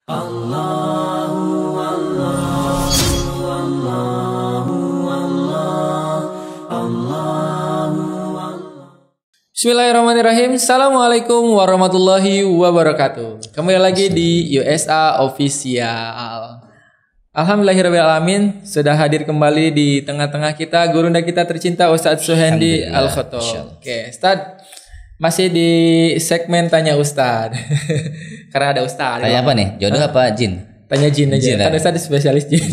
Allahu Allahu Allahu Allahu Bismillahirrahmanirrahim. Assalamualaikum warahmatullahi wabarakatuh. Kembali lagi di USA Official. Alhamdulillahirrahmanirrahim, sudah hadir kembali di tengah-tengah kita gurunda kita tercinta Ustadz Suhendi Al-Khotob. Oke, Ustadz, masih di segmen Tanya Ustadz. Karena ada Ustadz. Tanya apa nih? Jodoh apa jin? Tanya jin aja. Kan Ustadz spesialis jin.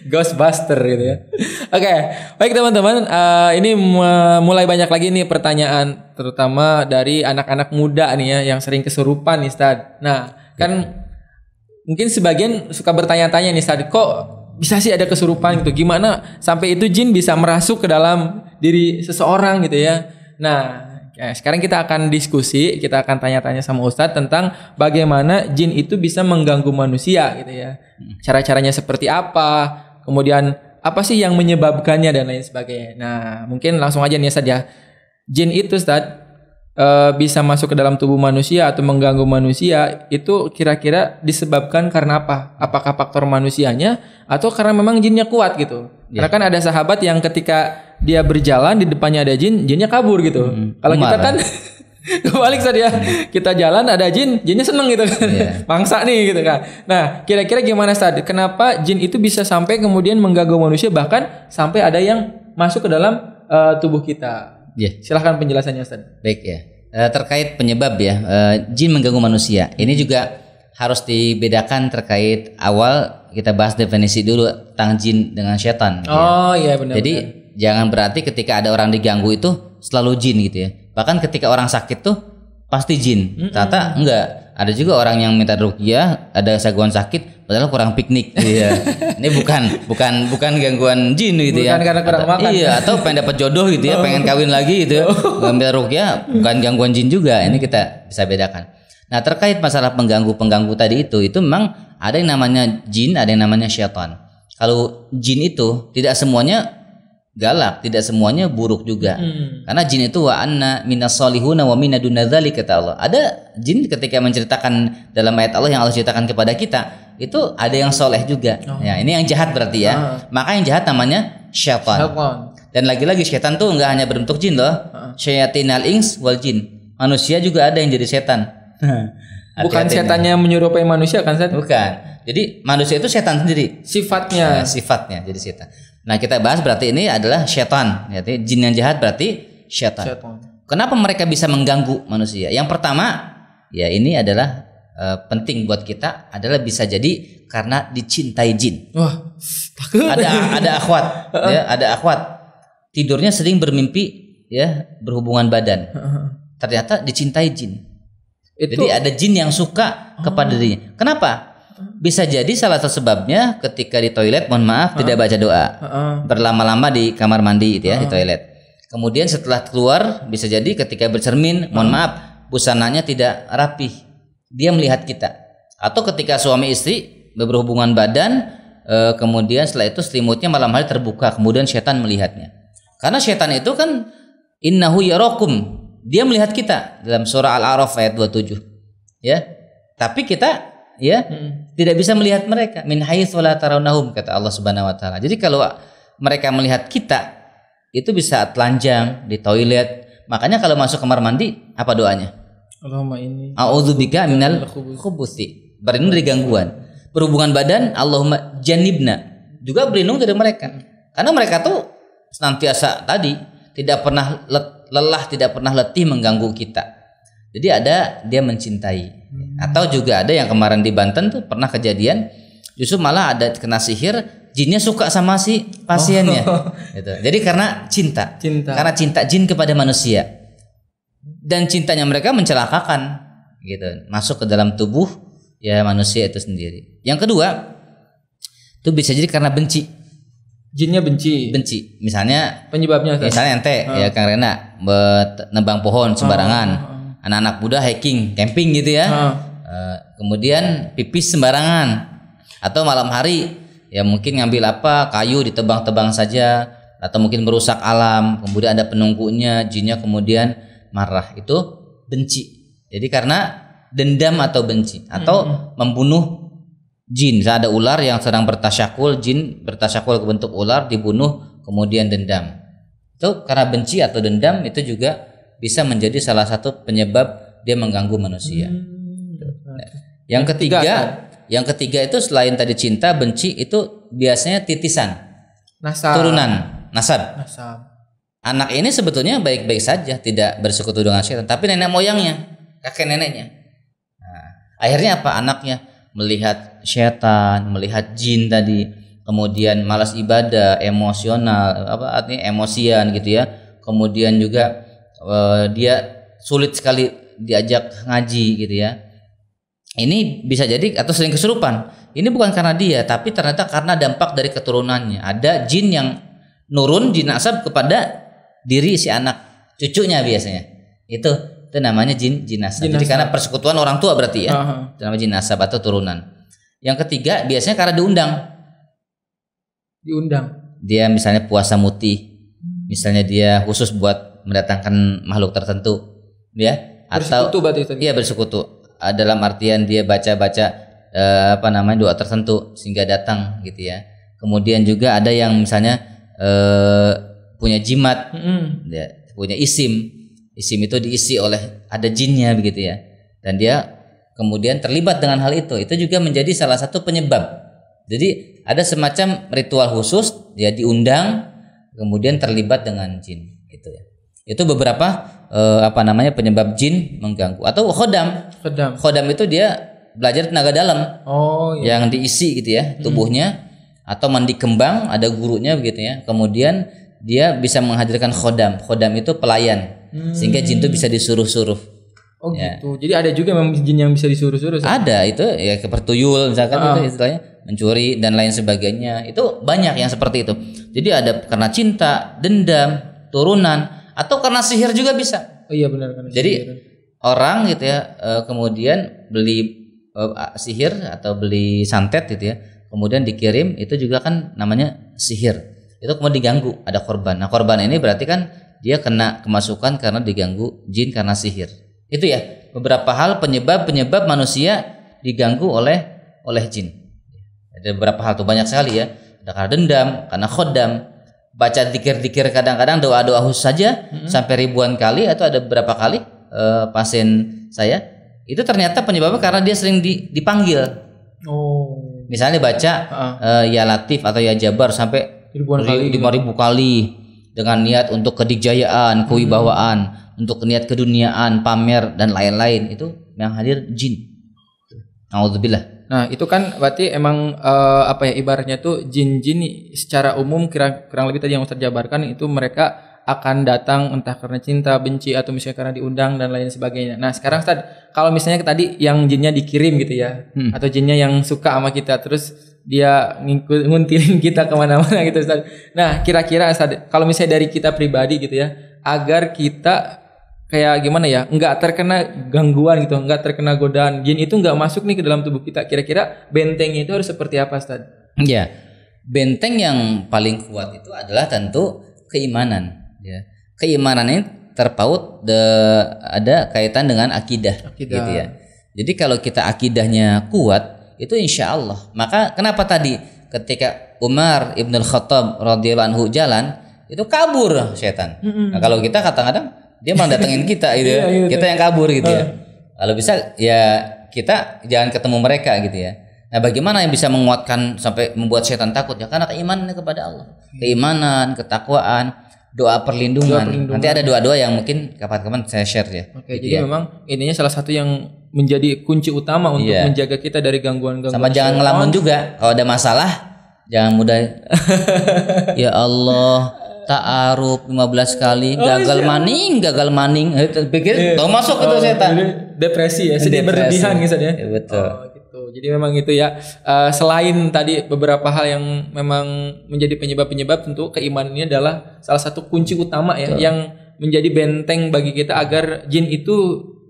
Ghostbuster gitu ya. Oke, baik teman-teman. Ini mulai banyak lagi nih pertanyaan, terutama dari anak-anak muda nih ya, yang sering kesurupan nih Ustadz. Nah, kan mungkin sebagian suka bertanya-tanya nih Ustadz, kok bisa sih ada kesurupan gitu? Gimana sampai itu jin bisa merasuk ke dalam diri seseorang gitu ya? Nah, sekarang kita akan diskusi, kita akan tanya-tanya sama Ustadz tentang bagaimana jin itu bisa mengganggu manusia gitu ya. Cara-caranya seperti apa? Kemudian apa sih yang menyebabkannya dan lain sebagainya. Nah, mungkin langsung aja nih Ustadz ya. Jin itu Ustadz bisa masuk ke dalam tubuh manusia atau mengganggu manusia, itu kira-kira disebabkan karena apa? Apakah faktor manusianya atau karena memang jinnya kuat gitu? Karena kan ada sahabat yang ketika dia berjalan di depannya ada jin, jinnya kabur gitu. Kalau kita kan kebalik saja, kita jalan ada jin, jinnya seneng gitu kan. Mangsa nih gitu kan. Nah, kira-kira gimana Ustaz? Kenapa jin itu bisa sampai kemudian mengganggu manusia, bahkan sampai ada yang masuk ke dalam tubuh kita? Silahkan penjelasannya Ustaz. Baik ya. Terkait penyebab ya, jin mengganggu manusia. Ini juga harus dibedakan terkait awal kita bahas definisi dulu tentang jin dengan setan. Iya benar. Jadi jangan berarti ketika ada orang diganggu itu selalu jin gitu ya. Bahkan ketika orang sakit tuh pasti jin. Ternyata enggak. Ada juga orang yang minta ruqyah, ada gangguan sakit, padahal kurang piknik. Iya. Ini bukan gangguan jin gitu ya. Bukan karena kurang makan. Iya, atau pengen dapat jodoh gitu ya, pengen kawin lagi gitu ya. Minta ruqyah bukan gangguan jin juga. Ini kita bisa bedakan. Nah, terkait masalah pengganggu tadi itu memang ada yang namanya jin, ada yang namanya syaitan. Kalau jin itu tidak semuanya galak, tidak semuanya buruk juga. Karena jin itu wa anna minas solihuna wa minna duna dzalika kata Allah. Ada jin ketika menceritakan dalam ayat Allah yang Allah ceritakan kepada kita, itu ada yang soleh juga. Ya, ini yang jahat berarti ya. Maka yang jahat namanya syaitan. Dan lagi-lagi syaitan tuh enggak hanya berbentuk jin loh. Syayatinal ins wal jin. Manusia juga ada yang jadi setan. Bukan setannya menyerupai manusia kan Ustaz? Bukan. Jadi manusia itu setan sendiri. Sifatnya jadi setan. Nah, kita bahas berarti ini adalah syaitan. Jadi jin yang jahat berarti syaitan. Kenapa mereka bisa mengganggu manusia? Yang pertama, ya ini adalah penting buat kita, adalah bisa jadi karena dicintai jin. Wah, takut. Ada akhwat, ya, ada akhwat. Tidurnya sering bermimpi ya, berhubungan badan. Ternyata dicintai jin. Jadi ada jin yang suka kepada dirinya. Kenapa? Bisa jadi salah satu sebabnya ketika di toilet, mohon maaf, tidak baca doa, berlama-lama di kamar mandi itu ya, di toilet. Kemudian setelah keluar, bisa jadi ketika bercermin, mohon maaf, busananya tidak rapih, dia melihat kita. Atau ketika suami istri berhubungan badan, kemudian setelah itu selimutnya malam hari terbuka, kemudian setan melihatnya. Karena setan itu kan innahu yarakum, dia melihat kita dalam surah Al-A'raf ayat 27. Ya. Tapi kita tidak bisa melihat mereka, min haitsu la tarawnahum kata Allah Subhanahu wa taala. Jadi kalau mereka melihat kita itu bisa telanjang di toilet. Makanya kalau masuk kamar mandi apa doanya? Allahumma inni a'udzubika minal khubuthi. Berlindung dari gangguan. Berhubungan badan, Allahumma jannibna. Juga berlindung dari mereka. Karena mereka tuh senantiasa tadi tidak pernah lelah, tidak pernah letih mengganggu kita. Jadi ada dia mencintai. Atau juga ada yang kemarin di Banten tuh pernah kejadian, justru malah ada kena sihir, jinnya suka sama si pasiennya. Gitu. Jadi karena cinta. Karena cinta jin kepada manusia. Dan cintanya mereka mencelakakan gitu, masuk ke dalam tubuh ya manusia itu sendiri. Yang kedua, itu bisa jadi karena benci. Jinnya benci. Misalnya penyebabnya misalnya ente ya Kang Rena nebang pohon sembarangan. Anak-anak muda hiking, camping gitu ya. Kemudian pipis sembarangan. Atau malam hari ya mungkin ngambil kayu ditebang-tebang saja, atau mungkin merusak alam. Kemudian ada penunggunya, jinnya kemudian marah. Itu benci. Jadi karena dendam atau benci atau membunuh jin. Ada ular yang sedang bertasyakul, jin bertasyakul ke bentuk ular, dibunuh kemudian dendam. Itu karena benci atau dendam, itu juga bisa menjadi salah satu penyebab dia mengganggu manusia. Yang ketiga itu selain tadi cinta, benci, itu biasanya titisan, turunan, nasab. Anak ini sebetulnya baik-baik saja, tidak bersekutu dengan syaitan, tapi nenek moyangnya, kakek neneknya. Nah, akhirnya apa? Anaknya melihat syaitan, melihat jin tadi, kemudian malas ibadah, emosional, artinya emosian gitu ya. Kemudian juga dia sulit sekali diajak ngaji gitu ya. Ini bisa jadi atau sering kesurupan. Ini bukan karena dia, tapi ternyata karena dampak dari keturunannya. Ada jin yang nurun, jin nasab kepada diri si anak, cucunya biasanya. Itu namanya jin nasab. Jadi karena persekutuan orang tua berarti ya. Itu namanya jin nasab atau turunan. Yang ketiga biasanya karena diundang. Dia misalnya puasa mutih. Misalnya dia khusus buat mendatangkan makhluk tertentu, ya. Atau bersekutu. Dalam artian dia baca-baca doa tertentu sehingga datang gitu ya. Kemudian juga ada yang misalnya punya jimat, dia punya isim itu diisi oleh ada jinnya begitu ya, dan dia kemudian terlibat dengan hal itu juga menjadi salah satu penyebab. Jadi ada semacam ritual khusus, dia diundang kemudian terlibat dengan jin gitu ya. Itu beberapa penyebab jin mengganggu. Atau khodam itu dia belajar tenaga dalam, yang diisi gitu ya tubuhnya, atau mandi kembang, ada gurunya begitu ya. Kemudian dia bisa menghadirkan khodam itu pelayan, sehingga jin itu bisa disuruh-suruh. Gitu. Jadi ada juga memang jin yang bisa disuruh-suruh. Ada itu ya, kepertuyul misalkan itu istilahnya, mencuri dan lain sebagainya. Itu banyak yang seperti itu. Jadi ada karena cinta, dendam, turunan, atau karena sihir juga bisa. Iya benar kan. Jadi orang gitu ya, kemudian beli sihir atau beli santet gitu ya, kemudian dikirim, itu juga kan namanya sihir. Itu kemudian diganggu, ada korban. Nah, korban ini berarti kan dia kena kemasukan karena diganggu jin karena sihir. Itu ya beberapa hal penyebab manusia diganggu oleh jin. Ada beberapa hal tuh, banyak sekali ya. Ada karena dendam, karena khodam, baca dikir-dikir, kadang-kadang doa-doa khusus saja sampai ribuan kali, atau ada beberapa kali pasien saya itu ternyata penyebabnya karena dia sering dipanggil. Misalnya baca ya Latif atau ya Jabar sampai 5.000 kali dengan niat untuk kedikjayaan, kewibawaan, untuk niat keduniaan, pamer dan lain-lain. Itu yang hadir jin. Nauzubillah. Nah, itu kan berarti emang ibaratnya tuh jin-jin secara umum kurang lebih tadi yang Ustaz jabarkan, itu mereka akan datang entah karena cinta, benci, atau misalnya karena diundang dan lain sebagainya. Nah, sekarang Ustaz, kalau misalnya tadi yang jinnya dikirim gitu ya, atau jinnya yang suka sama kita, terus dia nguntilin kita kemana-mana gitu Ustaz. Nah, kira-kira Ustaz, kalau misalnya dari kita pribadi gitu ya, agar kita kayak gimana ya, nggak terkena gangguan gitu, nggak terkena godaan jin, itu nggak masuk nih ke dalam tubuh kita, kira-kira bentengnya itu harus seperti apa Ustaz? Ya, benteng yang paling kuat itu adalah tentu keimanan. Ya, keimanan ini terpaut ada kaitan dengan akidah. Gitu ya. Jadi kalau kita akidahnya kuat, itu insya Allah. Maka kenapa tadi ketika Umar ibn al-Khattab radhiyallahu anhu jalan, itu kabur setan. Nah, kalau kita kadang-kadang dia malah datengin kita gitu ya. Kita yang kabur gitu ya. Kalau bisa ya kita jangan ketemu mereka gitu ya. Nah, bagaimana yang bisa menguatkan sampai membuat setan takut ya? Karena keimanannya kepada Allah. Keimanan, ketakwaan, doa perlindungan. Nanti ada doa-doa yang mungkin kapan-kapan saya share ya. Oke, gitu jadi ya. Memang ininya salah satu yang menjadi kunci utama untuk menjaga kita dari gangguan-gangguan. Sama jangan ngelamun juga. Kalau ada masalah jangan mudah. Ya Allah, ta'aruf 15 kali, gagal maning. Pikir tau masuk itu setan. Depresi ya, sedih berlebihan gitu ya. Betul. Jadi memang itu ya, selain tadi beberapa hal yang memang menjadi penyebab tentu keimanan ini adalah salah satu kunci utama ya. Betul. Yang menjadi benteng bagi kita agar jin itu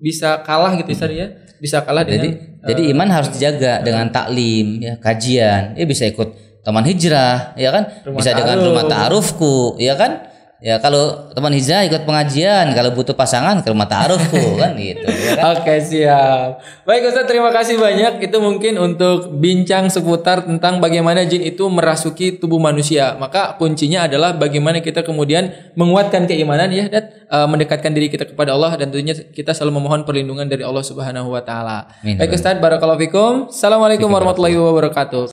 bisa kalah gitu ya. Bisa kalah jadi iman harus dijaga dengan taklim ya, kajian. Bisa ikut taman hijrah ya kan, bisa dengan rumah ta'arufku ya kan, ya kalau teman hijrah ikut pengajian, kalau butuh pasangan ke rumah ta'arufku kan gitu ya kan? Oke, siap. Baik Ustaz, terima kasih banyak. Itu mungkin untuk bincang seputar tentang bagaimana jin itu merasuki tubuh manusia. Maka kuncinya adalah bagaimana kita kemudian menguatkan keimanan ya, dan mendekatkan diri kita kepada Allah, dan tentunya kita selalu memohon perlindungan dari Allah Subhanahu wa taala. Baik Ustaz, barakallahu fikum. Assalamualaikum warahmatullahi wabarakatuh.